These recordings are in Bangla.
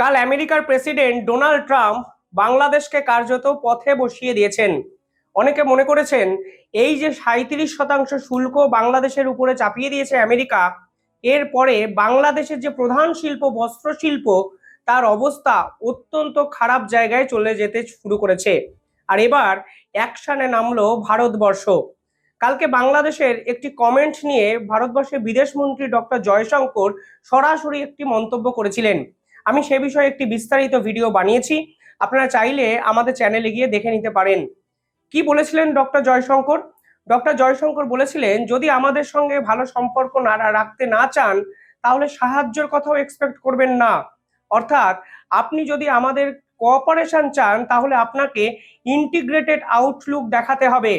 কাল আমেরিকার প্রেসিডেন্ট ডোনাল্ড ট্রাম্প বাংলাদেশকে কার্যত পথে বসিয়ে দিয়েছেন। অনেকে মনে করেছেন এই যে 37% শুল্ক বাংলাদেশের উপরে চাপিয়ে দিয়েছে আমেরিকা, এরপরে বাংলাদেশের যে প্রধান শিল্প বস্ত্র শিল্প তার অবস্থা অত্যন্ত খারাপ জায়গায় চলে যেতে শুরু করেছে। আর এবার অ্যাকশনে নামলো ভারতবর্ষ। কালকে বাংলাদেশের একটি কমেন্ট নিয়ে ভারতবর্ষের বিদেশমন্ত্রী ডক্টর জয়শঙ্কর সরাসরি একটি মন্তব্য করেছিলেন। আমি সে বিষয়ে একটি বিস্তারিত ভিডিও বানিয়েছি, আপনারা চাইলে আমাদের চ্যানেলে গিয়ে দেখে নিতে পারেন। কি বলেছিলেন ডক্টর জয়শঙ্কর? ডক্টর জয়শঙ্কর বলেছিলেন, যদি আমাদের সঙ্গে ভালো সম্পর্ক না রাখতে না চান তাহলে সাহায্যের কথাও এক্সপেক্ট করবেন না। অর্থাৎ আপনি যদি আমাদের কোঅপারেশন চান তাহলে আপনাকে ইন্টিগ্রেটেড আউটলুক দেখাতে হবে,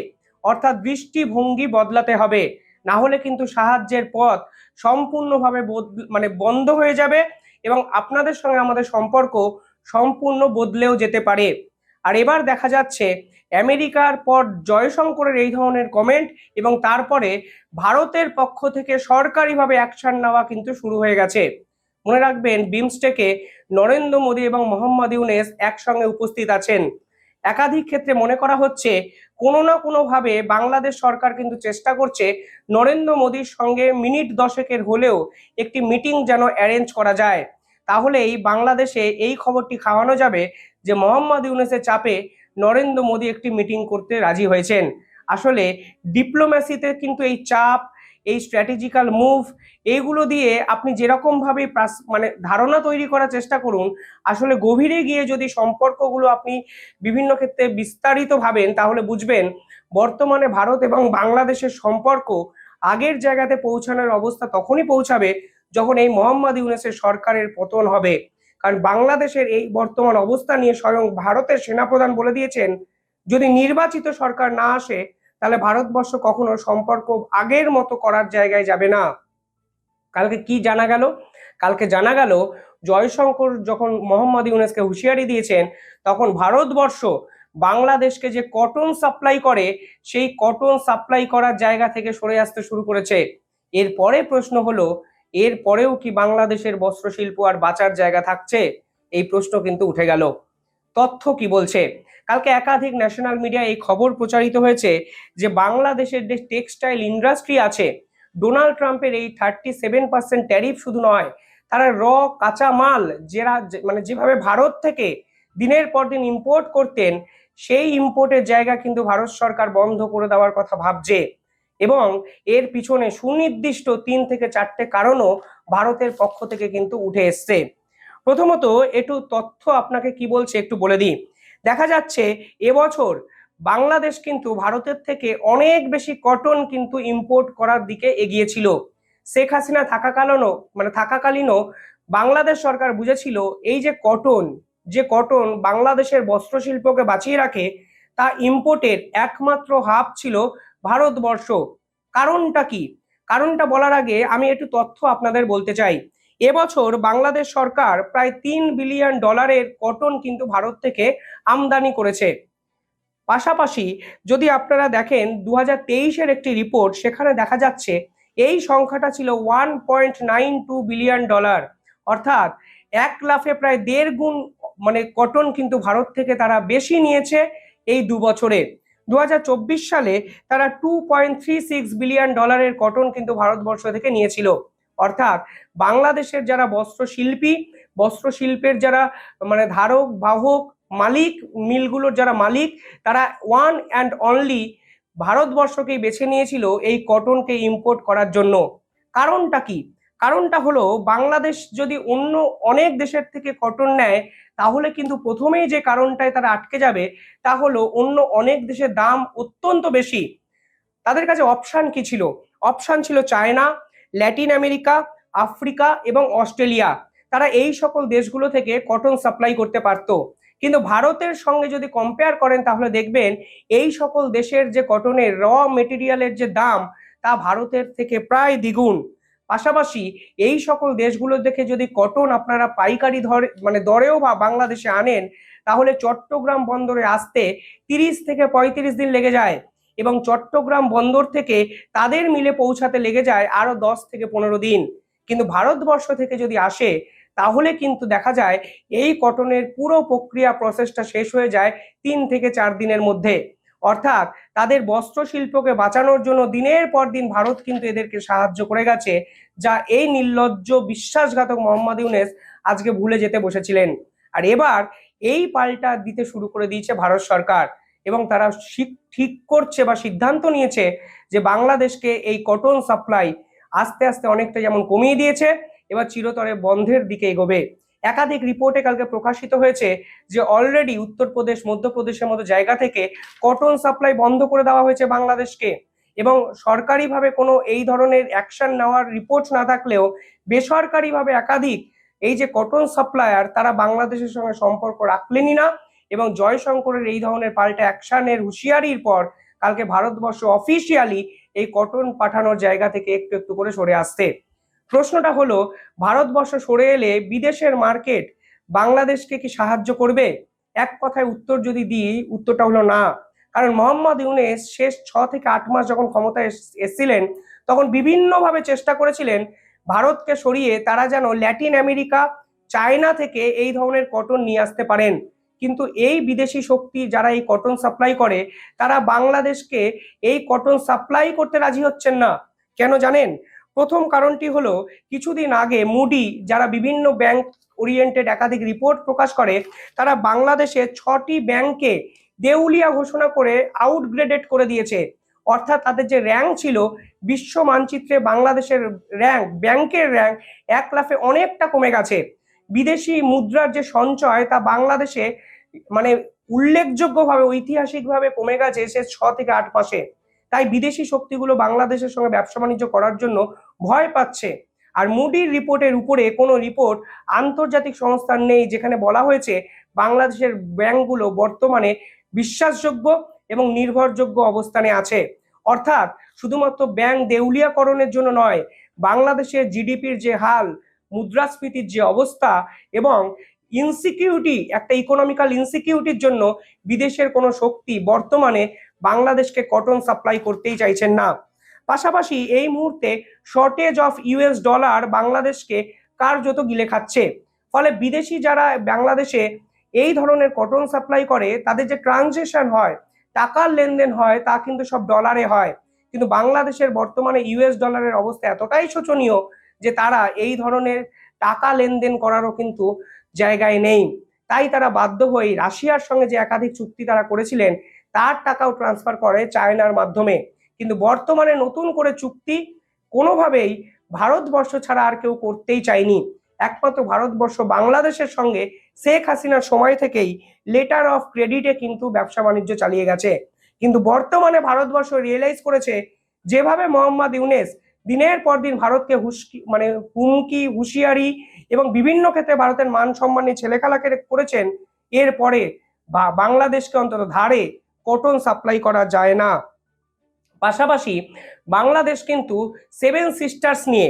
অর্থাৎ দৃষ্টিভঙ্গি বদলাতে হবে, না হলে কিন্তু সাহায্যের পথ সম্পূর্ণভাবে বন্ধ হয়ে যাবে এবং আপনাদের সঙ্গে আমাদের সম্পর্ক সম্পূর্ণ বদলেও যেতে পারে। আর এবার দেখা যাচ্ছে আমেরিকার পর জয়শঙ্করের এই ধরনের কমেন্ট এবং তারপরে ভারতের পক্ষ থেকে সরকারিভাবে অ্যাকশন নেওয়া কিন্তু শুরু হয়ে গেছে। মনে রাখবেন, বিমস্টেকে নরেন্দ্র মোদী এবং মোহাম্মদ ইউনূস একসঙ্গে উপস্থিত আছেন। একাধিক ক্ষেত্রে মনে করা হচ্ছে কোনো না কোনোভাবে বাংলাদেশ সরকার কিন্তু চেষ্টা করছে নরেন্দ্র মোদীর সঙ্গে মিনিট দশেকের হলেও একটি মিটিং যেন অ্যারেঞ্জ করা যায়। তাহলেই বাংলাদেশে এই খবরটি খাওয়ানো যাবে যে মোহাম্মদ ইউনূসের চাপে নরেন্দ্র মোদী একটি মিটিং করতে রাজি হয়েছেন। আসলে ডিপ্লোম্যাসিতে কিন্তু এই চাপ, এই স্ট্র্যাটেজিক্যাল মুভ, এইগুলো দিয়ে আপনি যেরকমভাবে ধারণা তৈরি করার চেষ্টা করুন, আসলে গভীরে গিয়ে যদি সম্পর্কগুলো আপনি বিভিন্ন ক্ষেত্রে বিস্তারিত ভাবেন তাহলে বুঝবেন বর্তমানে ভারত এবং বাংলাদেশের সম্পর্ক আগের জায়গাতে পৌঁছানোর অবস্থা তখনই পৌঁছাবে যখন এই মোহাম্মদ ইউনূসের সরকারের পতন হবে। কারণ বাংলাদেশের এই বর্তমান অবস্থা নিয়ে স্বয়ং ভারতের সেনাপ্রধান বলে দিয়েছেন, যদি নির্বাচিত সরকার না আসে তাহলে ভারতবর্ষ কখনো সম্পর্ক আগের মতো করার জায়গায় যাবে না। কালকে কি জানা গেল? কালকে জানা গেল জয়শঙ্কর যখন মোহাম্মদ ইউনূসকে হুঁশিয়ারি দিয়েছেন, তখন ভারতবর্ষ বাংলাদেশকে যে কটন সাপ্লাই করে সেই কটন সাপ্লাই করার জায়গা থেকে সরে আসতে শুরু করেছে। এরপরে প্রশ্ন হলো, এরপরেও কি বাংলাদেশের বস্ত্র শিল্প আর বাঁচার জায়গা থাকছে? এই প্রশ্ন কিন্তু উঠে গেল। তথ্য কি বলছে? কালকে একাধিক ন্যাশনাল মিডিয়া এই খবর প্রচারিত হয়েছে যে বাংলাদেশের যে টেক্সটাইল ইন্ডাস্ট্রি আছে, ডোনাল্ড ট্রাম্পের এই 37% ট্যারিফ শুধু নয়, তারা কাঁচা মাল যেভাবে ভারত থেকে দিনের পর দিন ইম্পোর্ট করতেন, সেই ইম্পোর্টের জায়গা কিন্তু ভারত সরকার বন্ধ করে দেওয়ার কথা ভাবছে। এবং এর পিছনে সুনির্দিষ্ট 3 থেকে 4টে কারণও ভারতের পক্ষ থেকে কিন্তু উঠে এসছে। প্রথমত একটু তথ্য আপনাকে কি বলছে একটু বলে দিই। দেখা যাচ্ছে এবছর বাংলাদেশ কিন্তু ভারতের থেকে অনেক বেশি কটন কিন্তু ইম্পোর্ট করার দিকে এগিয়েছিল। শেখ হাসিনা থাকাকালীনও বাংলাদেশ সরকার বুঝেছিল এই যে কটন বাংলাদেশের বস্ত্র শিল্পকে বাঁচিয়ে রাখে, তা ইম্পোর্টের একমাত্র হাব ছিল ভারতবর্ষ। কারণটা কি? কারণটা বলার আগে আমি একটু তথ্য আপনাদের বলতে চাই। এবছর বাংলাদেশ সরকার প্রায় $3 বিলিয়ন কটন কিন্তু ভারত থেকে আমদানি করেছে। পাশাপাশি যদি আপনারা দেখেন 2023-এর একটি রিপোর্ট, সেখানে দেখা যাচ্ছে এই সংখ্যাটা ছিল $1.92 বিলিয়ন। অর্থাৎ এক লাফে প্রায় 1.5 গুণ কটন কিন্তু ভারত থেকে তারা বেশি নিয়েছে এই 2 বছরে। 2024 সালে তারা $2.36 বিলিয়ন কটন কিন্তু ভারতবর্ষ থেকে নিয়েছিল। অর্থাৎ বাংলাদেশের যারা বস্ত্র শিল্পের যারা ধারক বাহক মালিক, মিলগুলোর যারা মালিক, তারা ওয়ান অ্যান্ড অনলি ভারতবর্ষকেই বেছে নিয়েছিল এই কটনকে ইম্পোর্ট করার জন্য। কারণটা কি? কারণটা হলো, বাংলাদেশ যদি অন্য অনেক দেশের থেকে কটন নেয় তাহলে কিন্তু প্রথমেই যে কারণটায় তারা আটকে যাবে তা হলো অন্য অনেক দেশের দাম অত্যন্ত বেশি। তাদের কাছে অপশান কি ছিল? অপশান ছিল চায়না, ল্যাটিন আমেরিকা, আফ্রিকা এবং অস্ট্রেলিয়া। তারা এই সকল দেশগুলো থেকে কটন সাপ্লাই করতে পারত। কিন্তু ভারতের সঙ্গে যদি কম্পেয়ার করেন তাহলে দেখবেন এই সকল দেশের যে কটনের মেটেরিয়ালের যে দাম তা ভারতের থেকে প্রায় দ্বিগুণ। পাশাপাশি এই সকল দেশগুলো দেখে যদি কটন আপনারা পাইকারি দরেও বা বাংলাদেশে আনেন তাহলে চট্টগ্রাম বন্দরে আসতে 30 থেকে 35 দিন লেগে যায় এবং চট্টগ্রাম বন্দর থেকে তাদের মিলে পৌঁছাতে লেগে যায় আরো 10 থেকে 15 দিন। কিন্তু ভারতবর্ষ থেকে যদি আসে তাহলে কিন্তু দেখা যায় এই কটনের পুরো প্রক্রিয়া প্রসেসটা শেষ হয়ে যায় 3 থেকে 4 দিনের মধ্যে। অর্থাৎ তাদের বস্ত্র শিল্পকে বাঁচানোর জন্য দিনের পর দিন ভারত কিন্তু এদেরকে সাহায্য করে গেছে, যা এই নির্লজ্জ বিশ্বাসঘাতক মোহাম্মদ ইউনূস আজকে ভুলে যেতে বসেছিলেন। আর এবার এই পাল্টা দিতে শুরু করে দিয়েছে ভারত সরকার, এবং তারা ঠিক করছে বা সিদ্ধান্ত নিয়েছে যে বাংলাদেশকে এই কটন সাপ্লাই আস্তে আস্তে অনেকটা যেমন কমিয়ে দিয়েছে, এবার চিরতরে বন্ধের দিকে এগোবে। একাধিক রিপোর্টে কালকে প্রকাশিত হয়েছে যে অলরেডি উত্তরপ্রদেশ, মধ্যপ্রদেশের মতো জায়গা থেকে কটন সাপ্লাই বন্ধ করে দেওয়া হয়েছে বাংলাদেশকে। এবং সরকারিভাবে কোনো এই ধরনের অ্যাকশন নেওয়ার রিপোর্ট না থাকলেও বেসরকারিভাবে একাধিক এই যে কটন সাপ্লায়ার, তারা বাংলাদেশের সঙ্গে সম্পর্ক রাখলেনই না, এবং জয়শঙ্করের এই ধরনের পাল্টা অ্যাকশনের হুঁশিয়ারির পর কালকে ভারতবর্ষ অফিসিয়ালি এই কটন পাঠানোর জায়গা থেকে একটু একটু করে সরে আসছে। প্রশ্নটা হলো, ভারতবর্ষ সরে এলে বিদেশের মার্কেট বাংলাদেশকে কি সাহায্য করবে? এক কথায় উত্তর যদি দিই, উত্তরটা হলো না। কারণ মোহাম্মদ ইউনূস শেষ 6 থেকে 8 মাস যখন ক্ষমতায় এসেছিলেন, তখন বিভিন্নভাবে চেষ্টা করেছিলেন ভারতকে সরিয়ে তারা যেন ল্যাটিন আমেরিকা, চায়না থেকে এই ধরনের কটন নিয়ে আসতে পারেন। কিন্তু এই বিদেশি শক্তি যারা এই কটন সাপ্লাই করে, তারা বাংলাদেশকে এই কটন সাপ্লাই করতে রাজি হচ্ছেন না। কেন জানেন? প্রথম কারণটি হলো, কিছুদিন আগে মুডি, যারা বিভিন্ন ব্যাংক ওরিয়েন্টেড একাধিক রিপোর্ট প্রকাশ করে, তারা বাংলাদেশে 6টি ব্যাংকে দেউলিয়া ঘোষণা করে আউটগ্রেডেড করে দিয়েছে। অর্থাৎ তাদের যে র্যাঙ্ক ছিল বিশ্ব মানচিত্রে, বাংলাদেশের র্যাঙ্ক, ব্যাংকের র্যাঙ্ক 1 লাফে অনেকটা কমে গেছে। বিদেশি মুদ্রার যে সঞ্চয়, তা বাংলাদেশে মানে উল্লেখযোগ্যভাবে, ঐতিহাসিকভাবে কমে গেছে সে 6 থেকে 8 মাসে। তাই বিদেশি শক্তিগুলো বাংলাদেশের সঙ্গে ব্যবসা বাণিজ্য করার জন্য ভয় পাচ্ছে। আর মুডির রিপোর্টের উপরে কোনো রিপোর্ট আন্তর্জাতিক সংস্থার নেই যেখানে বলা হয়েছে বাংলাদেশের ব্যাংকগুলো বর্তমানে বিশ্বাসযোগ্য এবং নির্ভরযোগ্য অবস্থানে আছে। অর্থাৎ শুধুমাত্র ব্যাংক দেউলিয়াকরণের জন্য নয়, বাংলাদেশের জিডিপির যে হাল, মুদ্রাস্ফীতির যে অবস্থা, এবং ইনসিকিউরিটি, একটা ইকোনমিক্যাল ইনসিকিউরিটির জন্য বিদেশের কোনো শক্তি বর্তমানে বাংলাদেশকে কটন সাপ্লাই করতেই চাইছেন না। পাশাপাশি এই মুহূর্তে শর্টেজ অফ ইউএস ডলার বাংলাদেশকে কার্যত গিলে খাচ্ছে। ফলে বিদেশি যারা বাংলাদেশে এই ধরনের কটন সাপ্লাই করে, তাদের যে ট্রানজেকশন হয়, টাকার লেনদেন হয়, তা কিন্তু সব ডলারে হয়। কিন্তু বাংলাদেশের বর্তমানে ইউএস ডলারের অবস্থা এতটাই শোচনীয় যে তারা এই ধরনের টাকা লেনদেন করারও কিন্তু জায়গায় নেই। তাই তারা বাধ্য হয়ে রাশিয়ার সঙ্গে যে একাধিক চুক্তি তারা করেছিলেন, তার টাকাও ট্রান্সফার করে চায়নার মাধ্যমে। কিন্তু বর্তমানে নতুন করে চুক্তি কোনোভাবেই ভারতবর্ষ ছাড়া আর কেউ করতেই চায়নি। একমাত্র ভারতবর্ষ বাংলাদেশের সঙ্গে শেখ হাসিনার সময় থেকেই লেটার অফ ক্রেডিটে কিন্তু ব্যবসা বাণিজ্য চালিয়ে গেছে। কিন্তু বর্তমানে ভারতবর্ষ রিয়েলাইজ করেছে, যেভাবে মোহাম্মদ ইউনূস দিনের পর দিন ভারতকে হুমকি, হুঁশিয়ারি এবং বিভিন্ন ক্ষেত্রে ভারতের মান সম্মান নিয়ে ছেলেখেলা করেছেন, এরপরে বাংলাদেশকে অন্তত ধারে কটন সাপ্লাই করা যায় না। পাশাপাশি বাংলাদেশ কিন্তু 7 সিস্টার্স নিয়ে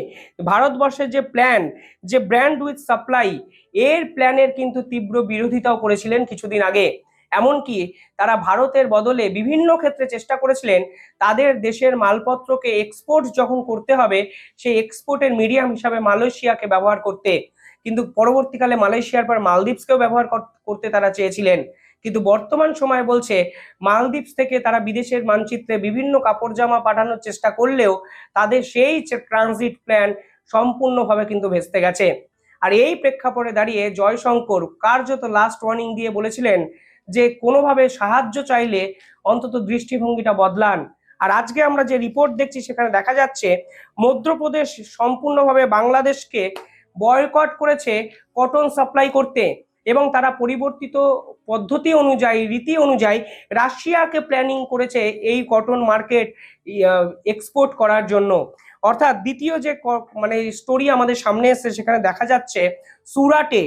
ভারতবর্ষের যে প্ল্যান, যে ব্র্যান্ড উইথ সাপ্লাই, এর প্ল্যানের কিন্তু তীব্র বিরোধিতাও করেছিলেন কিছুদিন আগে। এমনকি তারা ভারতের বদলে বিভিন্ন ক্ষেত্রে চেষ্টা করেছিলেন তাদের দেশের মালপত্রকে এক্সপোর্ট যখন করতে হবে, সেই এক্সপোর্টের মিডিয়াম হিসাবে মালয়েশিয়াকে ব্যবহার করতে। কিন্তু পরবর্তীকালে মালয়েশিয়ার পর মালদ্বীপসকেও ব্যবহার করতে তারা চেয়েছিলেন। কিন্তু বর্তমান সময় বলছে মালদ্বীপস থেকে তারা বিদেশের মানচিত্রে বিভিন্ন কাপড় জামা পাঠানোর চেষ্টা করলেও তাদের সেই ট্রানজিট প্ল্যান সম্পূর্ণভাবে কিন্তু ভেস্তে গেছে। আর এই প্রেক্ষাপটে দাঁড়িয়ে জয়শঙ্কর কার্যত লাস্ট ওয়ার্নিং দিয়ে বলেছিলেন যে কোনোভাবে সাহায্য চাইলে অন্তত দৃষ্টিভঙ্গিটা বদলান। আর আজকে আমরা যে রিপোর্ট দেখছি সেখানে দেখা যাচ্ছে মধ্যপ্রদেশ সম্পূর্ণভাবে বাংলাদেশকে বয়কট করেছে কটন সাপ্লাই করতে, এবং তারা পরিবর্তিত পদ্ধতি অনুযায়ী, রীতি অনুযায়ী রাশিয়াকে প্ল্যানিং করেছে এই কটন মার্কেট এক্সপোর্ট করার জন্য। অর্থাৎ দ্বিতীয় যে স্টোরি আমাদের সামনে এসেছে, সেখানে দেখা যাচ্ছে সুরাটে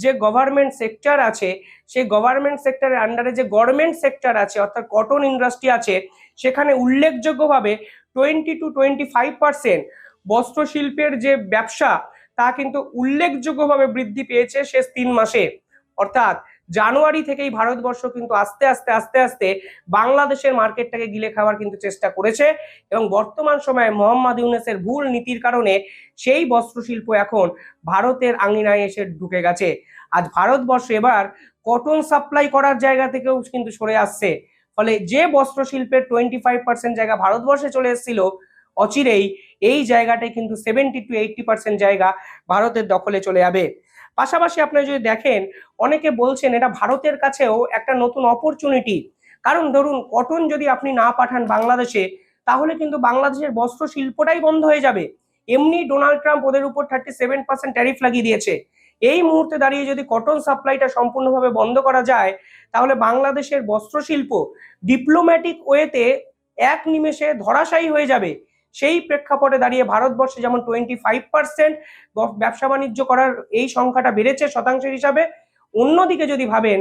যে গভর্নমেন্ট সেক্টর আছে, সেই গভর্নমেন্ট সেক্টরের আন্ডারে যে গভর্নমেন্ট সেক্টর আছে, অর্থাৎ কটন ইন্ডাস্ট্রি আছে, সেখানে উল্লেখযোগ্যভাবে 20 to 25% বস্ত্র শিল্পের যে ব্যবসা, তা কিন্তু উল্লেখযোগ্যভাবে বৃদ্ধি পেয়েছে শেষ 3 মাসে। অর্থাৎ জানুয়ারি থেকেই ভারতবর্ষ কিন্তু আস্তে আস্তে আস্তে আস্তে বাংলাদেশের মার্কেটটাকে গিলে খাওয়ার কিন্তু চেষ্টা করেছে, এবং বর্তমান সময়ে মোহাম্মদ ইউনূসের ভুল নীতির কারণে সেই বস্ত্র শিল্প এখন ভারতের আঙিনায় এসে ঢুকে গেছে। আজ ভারতবর্ষ এবার কটন সাপ্লাই করার জায়গা থেকেও কিন্তু সরে আসছে, ফলে যে বস্ত্র শিল্পের 25% জায়গা ভারতবর্ষে চলে এসেছিল, অচিরেই এই জায়গাটায় কিন্তু 70 to 80% জায়গা ভারতের দখলে চলে যাবে। পাশাপাশি আপনি যদি দেখেন, অনেকে বলছেন এটা ভারতের কাছেও একটা নতুন অপরচুনিটি, কারণ ধরুন কটন যদি আপনি না পাঠান বাংলাদেশে, তাহলে কিন্তু বাংলাদেশের বস্ত্র শিল্পটাই বন্ধ হয়ে যাবে। এমনি ডোনাল্ড ট্রাম্প ওদের উপর 37% ট্যারিফ লাগিয়ে দিয়েছে। এই মুহূর্তে দাঁড়িয়ে যদি কটন সাপ্লাইটা সম্পূর্ণভাবে বন্ধ করা যায়, তাহলে বাংলাদেশের বস্ত্র শিল্প ডিপ্লোম্যাটিক ওয়েতে এক নিমেষে ধরাশায়ী হয়ে যাবে। সেই প্রেক্ষাপটে দাঁড়িয়ে ভারতবর্ষে যেমন 25% ব্যবসা বাণিজ্য করার এই সংখ্যাটা বেড়েছে শতাংশের হিসাবে, অন্যদিকে যদি ভাবেন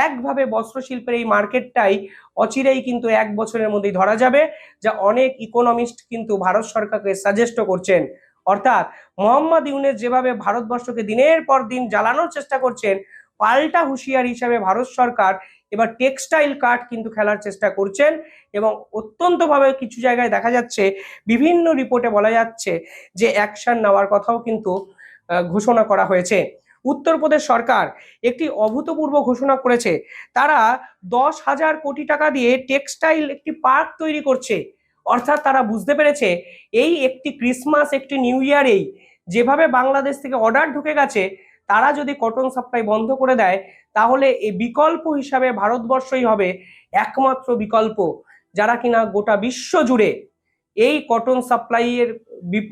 একভাবে বস্ত্র শিল্পের এই মার্কেটটাই অচিরেই কিন্তু 1 বছরের মধ্যেই ধরা যাবে, যা অনেক ইকোনমিস্ট কিন্তু ভারত সরকারকে সাজেস্ট করছেন। অর্থাৎ মোহাম্মদ ইউনূস যেভাবে ভারতবর্ষকে দিনের পর দিন জ্বালানোর চেষ্টা করছেন, পাল্টা হুঁশিয়ারি হিসাবে ভারত সরকার এবার টেক্সটাইল কার্ড কিন্তু খেলার চেষ্টা করছেন, এবং অত্যন্তভাবে কিছু জায়গায় দেখা যাচ্ছে, বিভিন্ন রিপোর্টে বলা যাচ্ছে যে অ্যাকশন নেওয়ার কথাও কিন্তু ঘোষণা করা হয়েছে। উত্তরপ্রদেশ সরকার একটি অভূতপূর্ব ঘোষণা করেছে, তারা 10,000 কোটি টাকা দিয়ে টেক্সটাইল একটি পার্ক তৈরি করছে। অর্থাৎ তারা বুঝতে পেরেছে এই একটি ক্রিসমাস একটি নিউ ইয়ারেই যেভাবে বাংলাদেশ থেকে অর্ডার ঢুকে গেছে, তারা যদি কটন সাপ্লাই বন্ধ করে দেয়, তাহলে এই বিকল্প হিসাবে ভারতবর্ষই হবে একমাত্র বিকল্প, যারা কিনা গোটা বিশ্ব জুড়ে এই কটন সাপ্লাইয়ের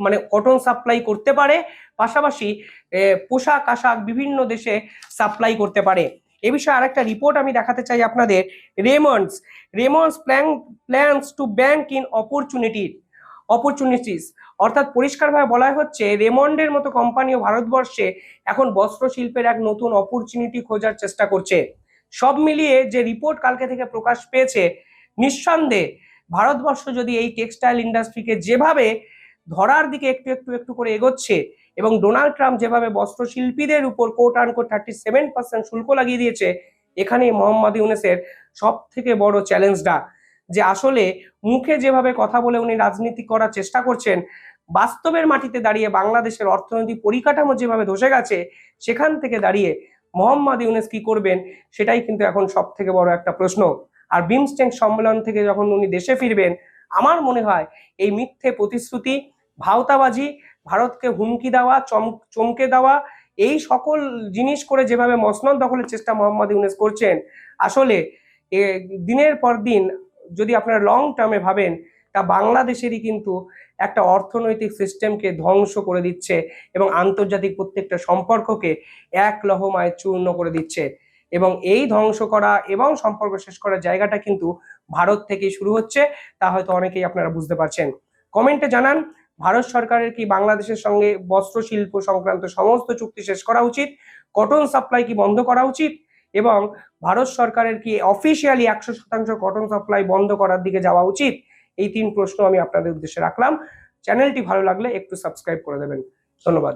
মানে কটন সাপ্লাই করতে পারে, পাশাপাশি পোশাক আশাক বিভিন্ন দেশে সাপ্লাই করতে পারে। এ বিষয়ে আরেকটা রিপোর্ট আমি দেখাতে চাই আপনাদের। Raymonds plans to bank in opportunities. অর্থাৎ পরিষ্কারভাবে বলা হচ্ছে, রেমন্ডের মতো কোম্পানিও ভারতবর্ষে এখন বস্ত্র শিল্পের এক নতুন অপরচুনিটি খোঁজার চেষ্টা করছে। সব মিলিয়ে যে রিপোর্ট কালকে থেকে প্রকাশ পেয়েছে, নিঃসন্দেহে ভারতবর্ষ যদি এই টেক্সটাইল ইন্ডাস্ট্রিকে যেভাবে ধরার দিকে একটু একটু একটু করে এগোচ্ছে, এবং ডোনাল্ড ট্রাম্প যেভাবে বস্ত্র শিল্পীদের উপর কোট আনকোট 37% শুল্ক লাগিয়ে দিয়েছে, এখানেই মোহাম্মদ ইউনূসের সব থেকে বড় চ্যালেঞ্জটা, যে আসলে মুখে যেভাবে কথা বলে উনি রাজনীতি করার চেষ্টা করছেন, বাস্তবের মাটিতে দাঁড়িয়ে বাংলাদেশের অর্থনৈতিক পরিকাঠামো যেভাবে ধসে গেছে, সেখান থেকে দাঁড়িয়ে মোহাম্মদ ইউনূস কি করবেন, সেটাই কিন্তু এখন সব থেকে বড় একটা প্রশ্ন। আর বিমস্টেক সম্মেলন থেকে যখন উনি দেশে ফিরবেন, আমার মনে হয় এই মিথ্যে প্রতিশ্রুতি, ভাওতাবাজি, ভারতকে হুমকি দেওয়া, চমকে দেওয়া, এই সকল জিনিস করে যেভাবে মসনদ দখলের চেষ্টা মোহাম্মদ ইউনূস করছেন, আসলে দিনের পর দিন যদি আপনারা লং টার্মে ভাবেন, তা বাংলাদেশেরই কিন্তু একটা অর্থনৈতিক সিস্টেমকে ধ্বংস করে দিচ্ছে, এবং আন্তর্জাতিক প্রত্যেকটা সম্পর্ককে এক লহমায় চূর্ণ করে দিচ্ছে। এবং এই ধ্বংস করা এবং সম্পর্ক শেষ করার জায়গাটা কিন্তু ভারত থেকেই শুরু হচ্ছে, তা হয়তো অনেকেই আপনারা বুঝতে পারছেন। কমেন্টে জানান, ভারত সরকারের কি বাংলাদেশের সঙ্গে বস্ত্র শিল্প সংক্রান্ত সমস্ত চুক্তি শেষ করা উচিত, কটন সাপ্লাই কি বন্ধ করা উচিত, এবং ভারত সরকারের কি অফিসিয়ালি 100% কটন সাপ্লাই বন্ধ করার দিকে যাওয়া উচিত? এই 3 প্রশ্ন আমি আপনাদের উদ্দেশ্যে রাখলাম। চ্যানেলটি ভালো লাগলে একটু সাবস্ক্রাইব করে দেবেন। ধন্যবাদ।